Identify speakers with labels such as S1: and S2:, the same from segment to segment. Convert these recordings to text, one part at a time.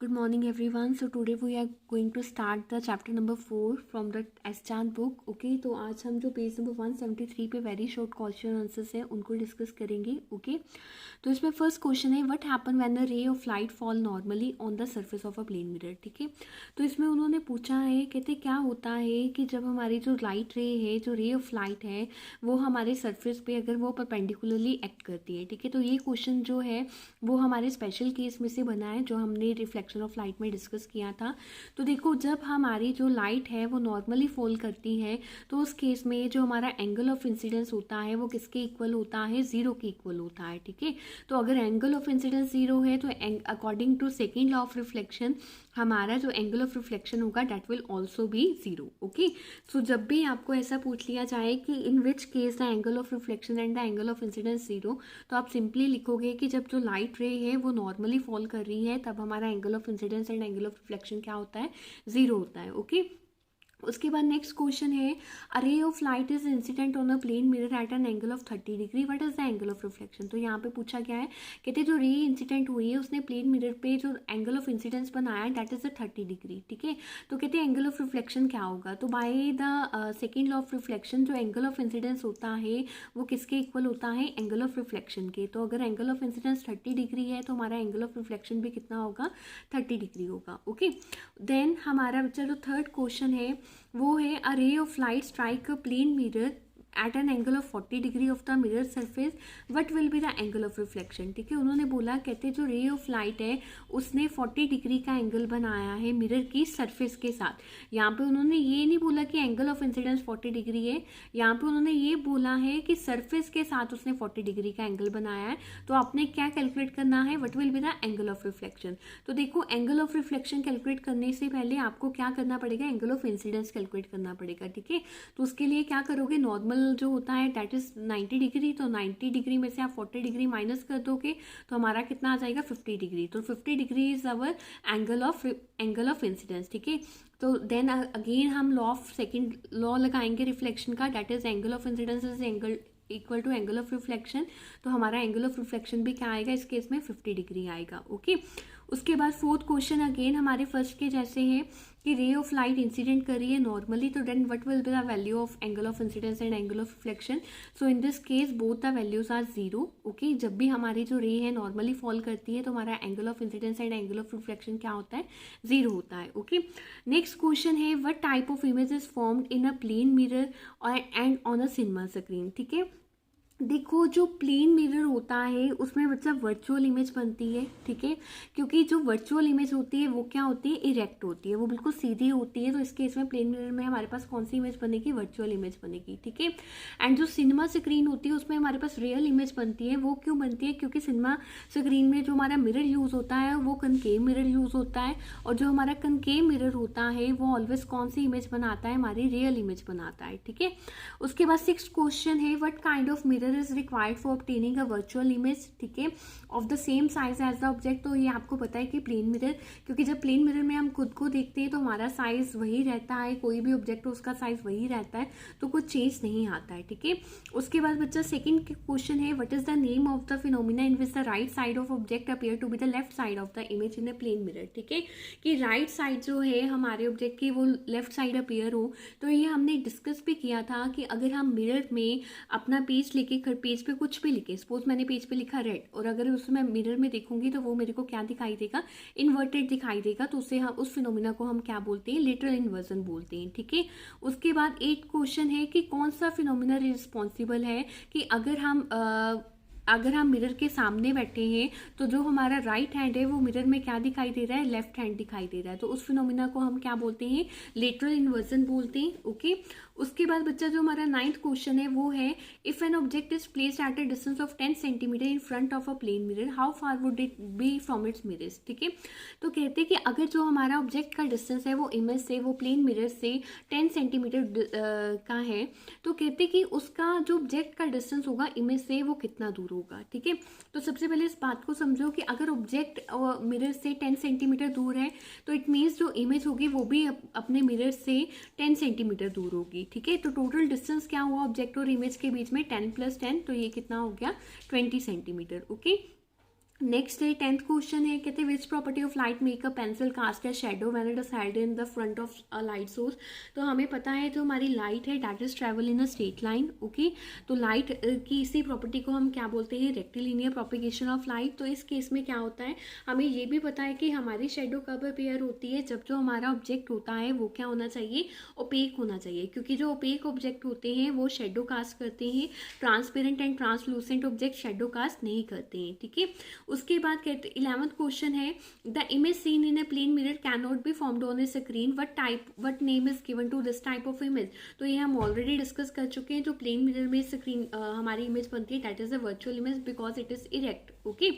S1: Good morning, everyone. So today we are going to start the chapter number 4 from the एस्चान book. Okay, तो आज हम जो page number 173 पे very short question answers है उनको डिस्कस करेंगे. ओके, तो इसमें फर्स्ट क्वेश्चन है what happen when a ray of light fall normally on the surface of a plane mirror. ठीक है, तो इसमें उन्होंने पूछा है, कहते क्या होता है कि जब हमारी जो लाइट रे है, जो रे ऑफ लाइट है, वो हमारे सरफेस पे अगर वो परपेंडिकुलरली एक्ट करती है. ठीक है, तो ये क्वेश्चन जो है वो हमारे स्पेशल केस में से बना है जो हमने रिफ्लेक्शन ऑफ लाइट में डिस्कस किया था. तो देखो, जब हमारी जो लाइट है वो नॉर्मली फॉल करती है तो उस केस में जो हमारा एंगल ऑफ इंसिडेंस होता है वो किसके इक्वल होता है? जीरो के इक्वल होता है. ठीक है, तो अगर एंगल ऑफ इंसिडेंस जीरो है तो according to second law of reflection हमारा जो एंगल ऑफ रिफ्लेक्शन होगा that will also be zero. Okay, so जब भी आपको ऐसा पूछ लिया जाए कि in which case the angle of reflection and the angle of incidence zero, तो आप सिंपली लिखोगे कि जब जो लाइट रे है वो नॉर्मली फॉल कर रही है तब हमारा angle of incidence and angle of reflection क्या होता है? जीरो होता है. ओके, उसके बाद नेक्स्ट क्वेश्चन है a ray of light is incident on a plane mirror at an angle of 30 degree, what is the angle of reflection. तो यहाँ पे पूछा गया है, कहते जो रे इंसिडेंट हुई है उसने प्लेन मिरर पे जो एंगल ऑफ इंसिडेंस बनाया दैट इज अ 30 डिग्री. ठीक है, तो कहते हैं एंगल ऑफ रिफ्लेक्शन क्या होगा. तो by the second law of reflection जो एंगल ऑफ इंसिडेंस होता है वो किसके इक्वल होता है? एंगल ऑफ रिफ्लेक्शन के. तो अगर एंगल ऑफ इंसिडेंस 30 डिग्री है तो हमारा एंगल ऑफ रिफ्लेक्शन भी कितना होगा? 30 डिग्री होगा. ओके, देन हमारा बच्चा जो थर्ड क्वेश्चन है वो है a ray of light strike a plane mirror at an angle of 40 degree of the mirror surface, what will be the angle of reflection. ठीक है, उन्होंने बोला, कहते जो रे ऑफ लाइट है उसने 40 डिग्री का एंगल बनाया है मिरर की सरफेस के साथ. यहाँ पे उन्होंने ये नहीं बोला कि एंगल ऑफ इंसिडेंस 40 डिग्री है, यहाँ पे उन्होंने ये बोला है कि सरफेस के साथ उसने 40 डिग्री का एंगल बनाया है. तो आपने क्या कैलकुलेट करना है? What will be the angle of reflection. तो देखो, एंगल ऑफ रिफ्लेक्शन कैलकुलेट करने से पहले आपको क्या करना पड़ेगा? एंगल ऑफ इंसिडेंस कैलकुलेट करना पड़ेगा. ठीक है, तो उसके लिए क्या करोगे? नॉर्मल जो होता है दैट इज 90 डिग्री, तो 90 डिग्री में से आप 40 डिग्री माइनस कर दोगे तो हमारा कितना आ जाएगा? 50 डिग्री. तो 50 degree is our angle of incidence. ठीक है, तो देन अगेन हम लॉ ऑफ सेकेंड लॉ लगाएंगे रिफ्लेक्शन का, that is angle of incidence is angle equal to angle of reflection. तो हमारा एंगल ऑफ रिफ्लेक्शन भी क्या आएगा? इस केस में 50 डिग्री आएगा. ओके, उसके बाद फोर्थ क्वेश्चन अगेन हमारे फर्स्ट के जैसे है कि रे ऑफ लाइट इंसिडेंट कर रही है नॉर्मली, तो then what will be the value of angle of incidence and angle of reflection. So in this case both the values are zero. Okay, जब भी हमारी जो रे है नॉर्मली फॉल करती है तो हमारा angle of incidence and angle of reflection क्या होता है? जीरो होता है. ओके, नेक्स्ट क्वेश्चन है what type of image is formed in a plane mirror and on a cinema screen. ठीक है, देखो, जो प्लेन मिरर होता है उसमें बच्चा वर्चुअल इमेज बनती है. ठीक है, क्योंकि जो वर्चुअल इमेज होती है वो क्या होती है? इरेक्ट होती है, वो बिल्कुल सीधी होती है. तो इस केस में प्लेन मिरर में हमारे पास कौन सी इमेज बनेगी? वर्चुअल इमेज बनेगी. ठीक है, एंड जो सिनेमा स्क्रीन होती है उसमें हमारे पास रियल इमेज बनती है. वो क्यों बनती है? क्योंकि सिनेमा स्क्रीन में जो हमारा मिरर यूज़ होता है वो कनकेव मिरर यूज़ होता है, और जो हमारा कनकेव मिरर होता है वो ऑलवेज कौन सी इमेज बनाता है? हमारी रियल इमेज बनाता है. ठीक है, उसके बाद सिक्स क्वेश्चन है what kind of mirror is required for obtaining a virtual image. ठीक है, of the same size as the object. तो ये आपको पता है कि प्लेन मिरर, क्योंकि जब प्लेन मिरर में हम खुद को देखते हैं तो हमारा साइज वही रहता है, कोई भी ऑब्जेक्ट हो उसका साइज वही रहता है, तो कुछ चेंज नहीं आता है. ठीक है, उसके बाद बच्चा सेकंड क्वेश्चन है what is the name of the phenomena in which the right side of object appear to be the left side of the image in a plane mirror. ठीक है, कि राइट साइड जो है हमारे object की वो left side appear हो. तो ये हमने डिस्कस भी किया था कि अगर हम मिरर में अपना पेज लेके पेज पे कुछ भी लिखे, सपोज मैंने पेज पे लिखा रेड, और अगर उसमें मिरर में देखूंगी तो वो मेरे को क्या दिखाई देगा? इन्वर्टेड दिखाई देगा. तो उससे हम उस फिनोमिना को हम क्या बोलते हैं? लेटरल इन्वर्जन बोलते हैं. ठीक है, उसके बाद 8 क्वेश्चन है कि कौन सा फिनोमिना रिस्पॉन्सिबल है कि अगर हम मिरर के सामने बैठे हैं तो जो हमारा राइट हैंड है वो मिरर में क्या दिखाई दे रहा है? लेफ्ट हैंड दिखाई दे रहा है. तो उस फिनोमिना को हम क्या बोलते हैं? लेटरल इन्वर्जन बोलते हैं. ओके, उसके बाद बच्चा जो हमारा 9th क्वेश्चन है वो है if an object is placed at a distance of 10 centimetre in front of a plane mirror how far would it be from its mirrors. ठीक है, तो कहते हैं कि अगर जो हमारा ऑब्जेक्ट का डिस्टेंस है वो इमेज से, वो प्लेन मिरर से 10 सेंटीमीटर का है, तो कहते हैं कि उसका जो ऑब्जेक्ट का डिस्टेंस होगा इमेज से वो कितना दूर होगा. ठीक है, तो सबसे पहले इस बात को समझो कि अगर ऑब्जेक्ट मिरर से 10 सेंटीमीटर दूर है तो इट मीन्स जो इमेज होगी वो भी अपने मिरर से 10 सेंटीमीटर दूर होगी. ठीक है, तो टोटल डिस्टेंस क्या हुआ ऑब्जेक्ट और इमेज के बीच में? 10 + 10, तो ये कितना हो गया? 20 सेंटीमीटर. ओके, नेक्स्ट है 10th क्वेश्चन है, कहते हैं which property of light make a pencil cast या shadow when it is held in the front of a light source. तो हमें पता है जो हमारी लाइट है that is travel in a straight line. Okay, तो लाइट की इसी प्रॉपर्टी को हम क्या बोलते हैं, रेक्टिलिनियर प्रोपिगेशन ऑफ लाइट। तो इस केस में क्या होता है, हमें ये भी पता है कि हमारी शेडो कब अपीयर होती है, जब जो हमारा ऑब्जेक्ट होता है वो क्या होना चाहिए, ओपेक होना चाहिए, क्योंकि जो ओपेक ऑब्जेक्ट होते हैं वो शेडो कास्ट करते हैं, transparent and translucent object shadow cast नहीं करते हैं। ठीक है, उसके बाद कहते 11th क्वेश्चन है, the image seen in a plane mirror can not be formed on a screen, what name is given to this type of image. तो ये हम ऑलरेडी डिस्कस कर चुके हैं, जो प्लेन मिरर में स्क्रीन हमारी इमेज बनती है that is a virtual image because it is erect. Okay,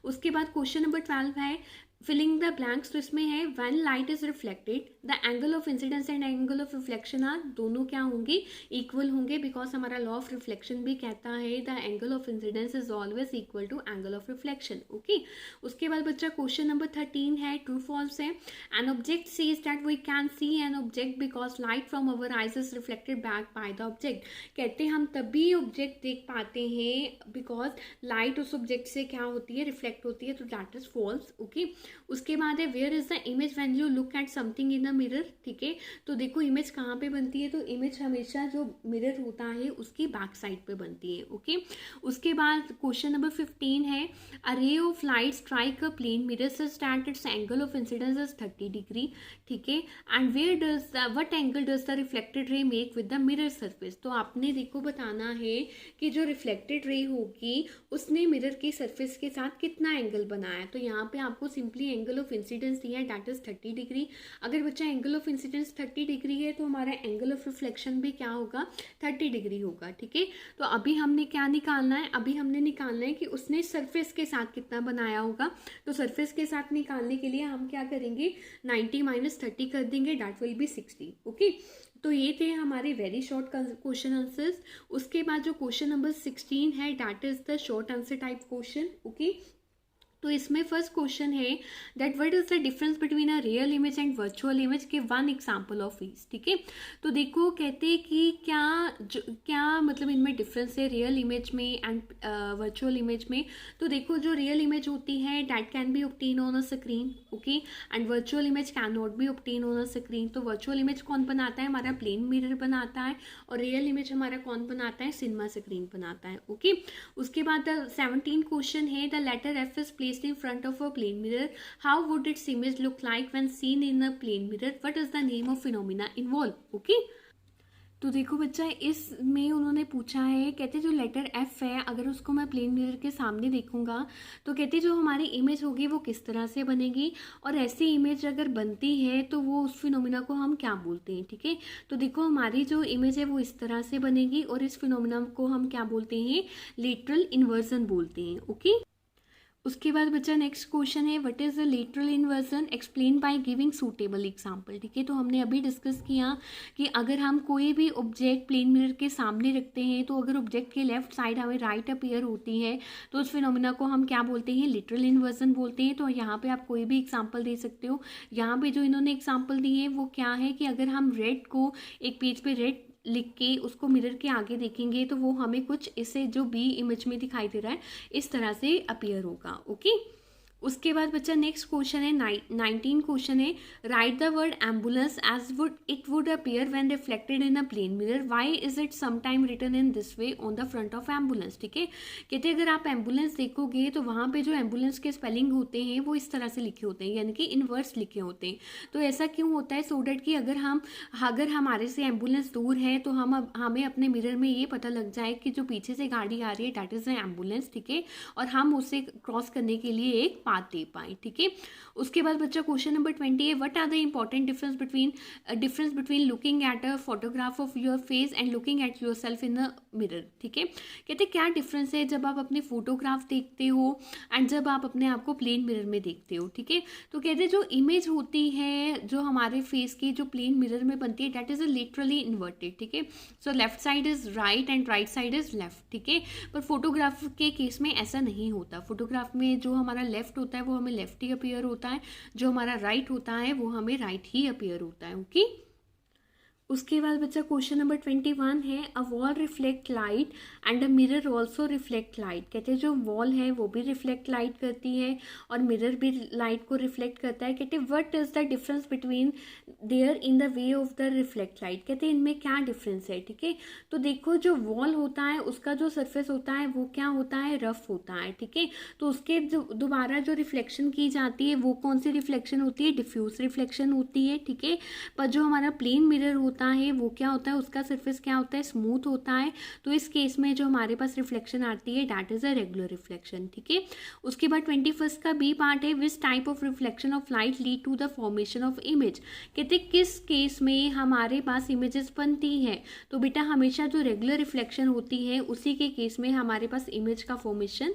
S1: उसके बाद क्वेश्चन नंबर 12 है फिलिंग द ब्लैंक्स। तो इसमें है when light is reflected the angle of incidence and angle of reflection are, दोनों क्या होंगे, इक्वल होंगे, बिकॉज हमारा लॉ ऑफ रिफ्लेक्शन भी कहता है the angle of incidence is always equal to angle of reflection. Okay, उसके बाद बच्चा क्वेश्चन नंबर 13 है ट्रू फॉल्स है, an object says that we can see an object because light from our eyes is reflected back by the object. कहते हैं हम तभी object देख पाते हैं बिकॉज लाइट उस ऑब्जेक्ट से क्या होती है, रिफ्लेक्ट होती है, तो दैट इज फॉल्स। ओके, उसके बाद है where is the image when you look at something in a mirror. ठीक है, तो देखो इमेज कहाँ पे बनती है, तो इमेज हमेशा जो मिरर होता है उसकी बैक साइड पे बनती है। ओके, उसके बाद क्वेश्चन नंबर 15 है a ray of light strike a plane mirror such that its angle of incidence is 30 degree. ठीक है, and where does the what angle does the reflected ray make with the mirror surface. तो आपने देखो बताना है कि जो reflected ray होगी उसने मिरर की सरफेस के साथ कितना एंगल बनाया। तो यहाँ पे आपको सिंपली एंगल ऑफ इंसिडेंस दिया है दैट इज 30 डिग्री। अगर बच्चा एंगल ऑफ इंसिडेंस 30 डिग्री है तो हमारा एंगल ऑफ रिफ्लेक्शन भी क्या होगा, 30 डिग्री होगा। ठीक है, तो अभी हमने क्या निकालना है, अभी हमने निकालना है कि उसने सरफेस के साथ कितना बनाया होगा। तो सरफेस के साथ निकालने के लिए हम क्या करेंगे, 90 माइनस 30 कर देंगे, दैट विल बी 60। ओके, तो ये थे हमारे वेरी शॉर्ट क्वेश्चन आंसर्स। उसके बाद जो क्वेश्चन नंबर 16 है that is the short answer type question. Okay, तो इसमें फर्स्ट क्वेश्चन है that what is the difference between a real image and virtual image, give one example of each. ठीक है, तो देखो कहते हैं कि क्या मतलब इनमें डिफरेंस है रियल इमेज में एंड वर्चुअल इमेज में। तो देखो जो रियल इमेज होती है that can be obtain on a screen. Okay, and virtual image can not B obtain on a screen. तो वर्चुअल इमेज कौन बनाता है, हमारा प्लेन मिरर बनाता है, और रियल इमेज हमारा कौन बनाता है, सिनेमा स्क्रीन बनाता है। ओके, उसके बाद 17 क्वेश्चन है the letter F is placed in front of a plane mirror, how would its image look like when seen in a plane mirror, what is the name of phenomena involved। okay, तो देखो बच्चा इसमें उन्होंने पूछा है, कहते जो letter F है अगर उसको मैं प्लेन मिरर के सामने देखूंगा तो कहते जो हमारी इमेज होगी वो किस तरह से बनेगी, और ऐसी इमेज अगर बनती है तो वो उस फिनोमिना को हम क्या बोलते हैं। ठीक है, तो देखो हमारी जो इमेज है वो इस तरह से बनेगी और इस फिनोमिना को हम क्या बोलते हैं, लेटरल इन्वर्जन बोलते हैं। ओके, उसके बाद बच्चा नेक्स्ट क्वेश्चन है what is the lateral inversion, explain by giving suitable example. ठीक है, तो हमने अभी डिस्कस किया कि अगर हम कोई भी ऑब्जेक्ट प्लेन मिरर के सामने रखते हैं तो अगर ऑब्जेक्ट के लेफ्ट साइड हमें राइट अपीयर होती है तो उस फिनोमिना को हम क्या बोलते हैं, लेटरल इन्वर्जन बोलते हैं। तो यहाँ पे आप कोई भी एग्जाम्पल दे सकते हो। यहाँ पे जो इन्होंने एग्जाम्पल दी है वो क्या है कि अगर हम रेड को एक पेज पे रेड लिख के उसको मिरर के आगे देखेंगे तो वो हमें कुछ इसे जो बी इमेज में दिखाई दे रहा है इस तरह से अपीयर होगा। ओके, उसके बाद बच्चा नेक्स्ट क्वेश्चन है 19 क्वेश्चन है write the word ambulance as would it would appear when reflected in a plane mirror, why is it sometime written in this way on the front of ambulance. ठीक है, कहते अगर आप ambulance देखोगे तो वहाँ पे जो एम्बुलेंस के स्पेलिंग होते हैं वो इस तरह से लिखे होते हैं, यानी कि इनवर्स लिखे होते हैं। तो ऐसा क्यों होता है, सो डैट कि अगर हमारे से एम्बुलेंस दूर है तो हमें अपने मिरर में ये पता लग जाए कि जो पीछे से गाड़ी आ रही है डैट इज एम्बुलेंस। ठीक है, और हम उसे क्रॉस करने के लिए एक पाथ दे पाए। ठीक है, उसके बाद बच्चा क्वेश्चन नंबर 20 है what are the important difference between looking at a photograph of your face and looking at yourself in a mirror. ठीक है, कहते क्या डिफरेंस है जब आप अपने फोटोग्राफ देखते हो एंड जब आप अपने आप को प्लेन मिरर में देखते हो। ठीक है, तो कहते जो इमेज होती है जो हमारे फेस की जो प्लेन मिरर में बनती है दैट इज लिटरली इन्वर्टेड। ठीक है, so left side is right and right side is left. ठीक है, पर फोटोग्राफ के केस में ऐसा नहीं होता। फोटोग्राफ में जो हमारा लेफ्ट होता है वो हमें लेफ्ट ही अपीयर होता है, जो हमारा राइट होता है वो हमें राइट ही अपीयर होता है। ओके, उसके बाद बच्चा क्वेश्चन नंबर 21 है, a wall reflect light and a mirror also reflect light. कहते हैं जो वॉल है वो भी रिफ्लेक्ट लाइट करती है और मिरर भी लाइट को रिफ्लेक्ट करता है। कहते हैं what is the difference between there in the way of the reflect light. कहते हैं इनमें क्या डिफरेंस है। ठीक है, तो देखो जो वॉल होता है उसका जो सरफेस होता है वो क्या होता है, रफ होता है। ठीक है, तो उसके जो दोबारा जो रिफ्लेक्शन की जाती है वो कौन सी रिफ्लेक्शन होती है, डिफ्यूज रिफ्लेक्शन होती है। ठीक है, पर जो हमारा प्लेन मिरर होता है वो क्या होता है, उसका सरफेस क्या होता है, स्मूथ होता है। तो इस केस में जो हमारे पास रिफ्लेक्शन आती है that is a regular reflection. ठीक है, उसके बाद 21 का बी पार्ट है, which type of reflection of light lead to the formation of image. कहते किस केस में हमारे पास इमेजेस बनती है। तो बेटा हमेशा जो रेगुलर रिफ्लेक्शन होती है उसी के केस में हमारे पास इमेज का फॉर्मेशन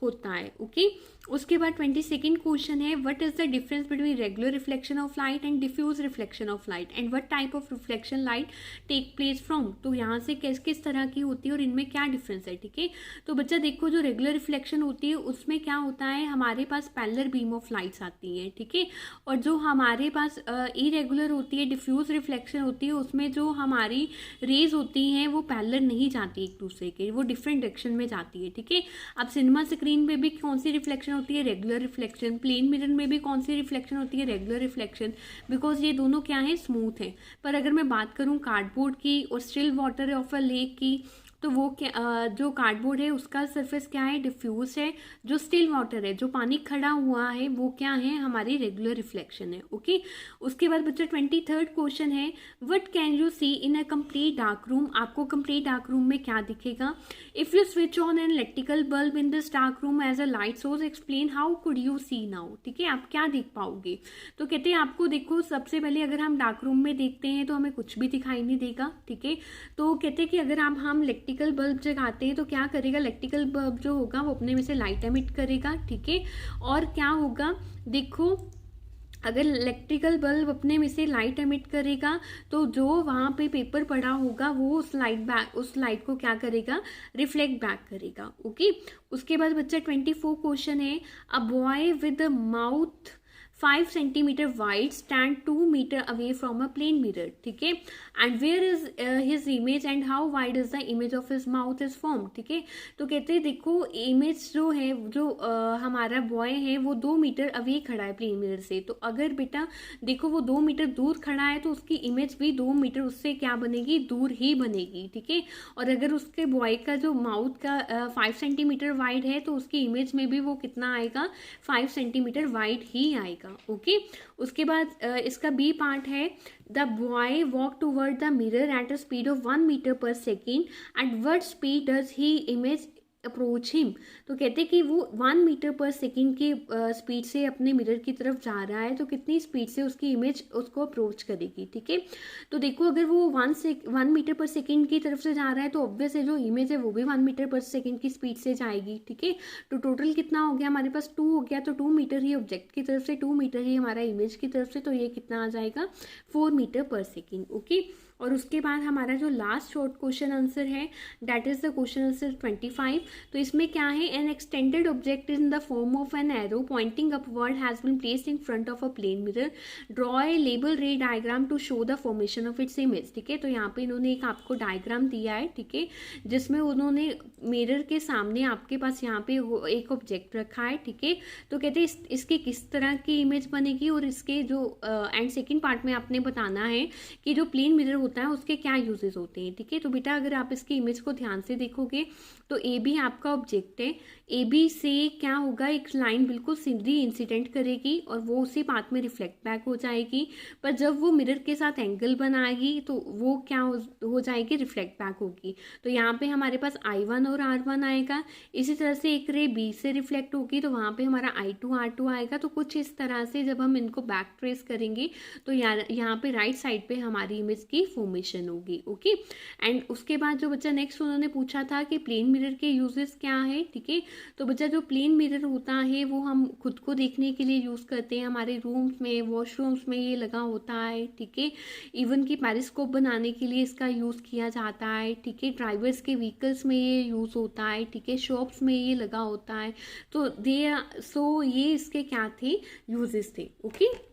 S1: होता है। ओके, उसके बाद 22nd क्वेश्चन है, what is the difference between regular reflection of light and diffuse reflection of light and what type of reflection light take place from. तो यहाँ से किस किस तरह की होती है और इनमें क्या डिफरेंस है। ठीक है, तो बच्चा देखो जो रेगुलर रिफ्लेक्शन होती है उसमें क्या होता है, हमारे पास पैरेलल बीम ऑफ लाइट्स आती है। ठीक है, और जो हमारे पास इरेगुलर होती है, डिफ्यूज रिफ्लेक्शन होती है, उसमें जो हमारी रेज होती हैं वो पैरेलल नहीं जाती एक दूसरे के, वो डिफरेंट डायरेक्शन में जाती है। ठीक है, अब सिनेमा स्क्रीन में भी कौन सी रिफ्लेक्शन होती है, रेगुलर रिफ्लेक्शन। प्लेन मिरर में भी कौन सी रिफ्लेक्शन होती है, रेगुलर रिफ्लेक्शन, बिकॉज ये दोनों क्या है, स्मूथ है। पर अगर मैं बात करूं कार्डबोर्ड की और still water of a lake की, तो वो क्या जो कार्डबोर्ड है उसका सरफेस क्या है, डिफ्यूज है। जो स्टिल वाटर है, जो पानी खड़ा हुआ है, वो क्या है, हमारी रेगुलर रिफ्लेक्शन है। ओके, उसके बाद बच्चा 23rd क्वेश्चन है, what can you see in a complete dark room. आपको कंप्लीट डार्क रूम में क्या दिखेगा। If you switch on an electrical bulb in this dark room as a light source, explain how could you see now. ठीक है, आप क्या देख पाओगे। तो कहते हैं आपको देखो सबसे पहले अगर हम डार्क रूम में देखते हैं तो हमें कुछ भी दिखाई नहीं देगा। ठीक है, तो कहते हैं कि अगर हम इलेक्ट्रिकल बल्ब जगाते हैं तो क्या करेगा, इलेक्ट्रिकल बल्ब जो होगा वो अपने में से लाइट एमिट करेगा। ठीक है, और क्या होगा, देखो अगर इलेक्ट्रिकल बल्ब अपने में से लाइट एमिट करेगा तो जो वहाँ पे पेपर पड़ा होगा वो उस लाइट को क्या करेगा, रिफ्लेक्ट बैक करेगा। ओके, उसके बाद बच्चा 24 क्वेश्चन है, a boy with mouth 5 centimetre wide stand 2 metre away from a plane mirror. ठीक है, and where is his image and how wide is the image of his mouth is form. ठीक है, तो कहते हैं देखो इमेज जो है, जो हमारा बॉय है वो 2 मीटर अवे खड़ा है प्लेन मिरर से। तो अगर बेटा देखो वो 2 मीटर दूर खड़ा है तो उसकी इमेज भी 2 मीटर उससे क्या बनेगी, दूर ही बनेगी। ठीक है, और अगर उसके बॉय का जो माउथ का 5 सेंटीमीटर वाइड है तो उसकी इमेज में भी वो कितना आएगा, 5 सेंटीमीटर वाइड ही आएगा। ओके, उसके बाद इसका बी पार्ट है, the boy walk toward the mirror at a speed of 1 metre per second, at what speed does he image approach him. तो कहते कि वो 1 मीटर पर सेकेंड की स्पीड से अपने मिरर की तरफ जा रहा है, तो कितनी स्पीड से उसकी इमेज उसको अप्रोच करेगी। ठीक है, तो देखो अगर वो 1 मीटर पर सेकेंड की तरफ से जा रहा है तो ऑब्वियस है जो इमेज है वो भी 1 मीटर पर सेकेंड की स्पीड से जाएगी। ठीक है, तो टोटल कितना हो गया हमारे पास, 2 हो गया। तो 2 मीटर ही ऑब्जेक्ट की तरफ से, 2 मीटर ही हमारा इमेज की तरफ से, तो ये कितना आ जाएगा, 4 मीटर पर सेकेंड। ओके, और उसके बाद हमारा जो लास्ट शॉर्ट क्वेश्चन आंसर है that is the question answer 25। तो इसमें क्या है, an extended object in the form of an arrow pointing upward has been placed in front of a plane mirror, draw a label ray diagram to show the formation of its image. ठीक है, तो यहाँ पे इन्होंने एक आपको diagram दिया है। ठीक है, जिसमें उन्होंने मिरर के सामने आपके पास यहाँ पे एक ऑब्जेक्ट रखा है। ठीक है, तो कहते हैं इसकी किस तरह की इमेज बनेगी, और इसके जो एंड सेकेंड पार्ट में आपने बताना है कि जो प्लेन मिरर होता है उसके क्या यूजेस होते हैं। ठीक है, तो बेटा अगर आप इसकी इमेज को ध्यान से देखोगे तो ए बी आपका ऑब्जेक्ट है, ए बी से क्या होगा, एक लाइन बिल्कुल सीधी इंसिडेंट करेगी और वो उसी पाथ में रिफ्लेक्ट बैक हो जाएगी। पर जब वो मिरर के साथ एंगल बनाएगी तो वो क्या हो जाएगी, रिफ्लेक्ट बैक होगी। तो यहाँ पे हमारे पास I1 और R1 आएगा। इसी तरह से एक रे बी से रिफ्लेक्ट होगी तो वहाँ पे हमारा I2 R2 आएगा। तो कुछ इस तरह से जब हम इनको बैक ट्रेस करेंगे तो यहाँ पे राइट साइड पे हमारी इमेज की फॉर्मेशन होगी। ओके, एंड उसके बाद जो बच्चा नेक्स्ट उन्होंने पूछा था कि प्लेन मिरर के यूजेस क्या है। ठीक है, तो बच्चा जो प्लेन मिरर होता है वो हम खुद को देखने के लिए यूज़ करते हैं, हमारे रूम्स में, वॉशरूम्स में ये लगा होता है। ठीक है, इवन कि पेरिस्कोप बनाने के लिए इसका यूज़ किया जाता है। ठीक है, ड्राइवर्स के व्हीकल्स में ये यूज़ होता है। ठीक है, शॉप्स में ये लगा होता है। तो ये इसके क्या थे, यूजेस थे। ओके।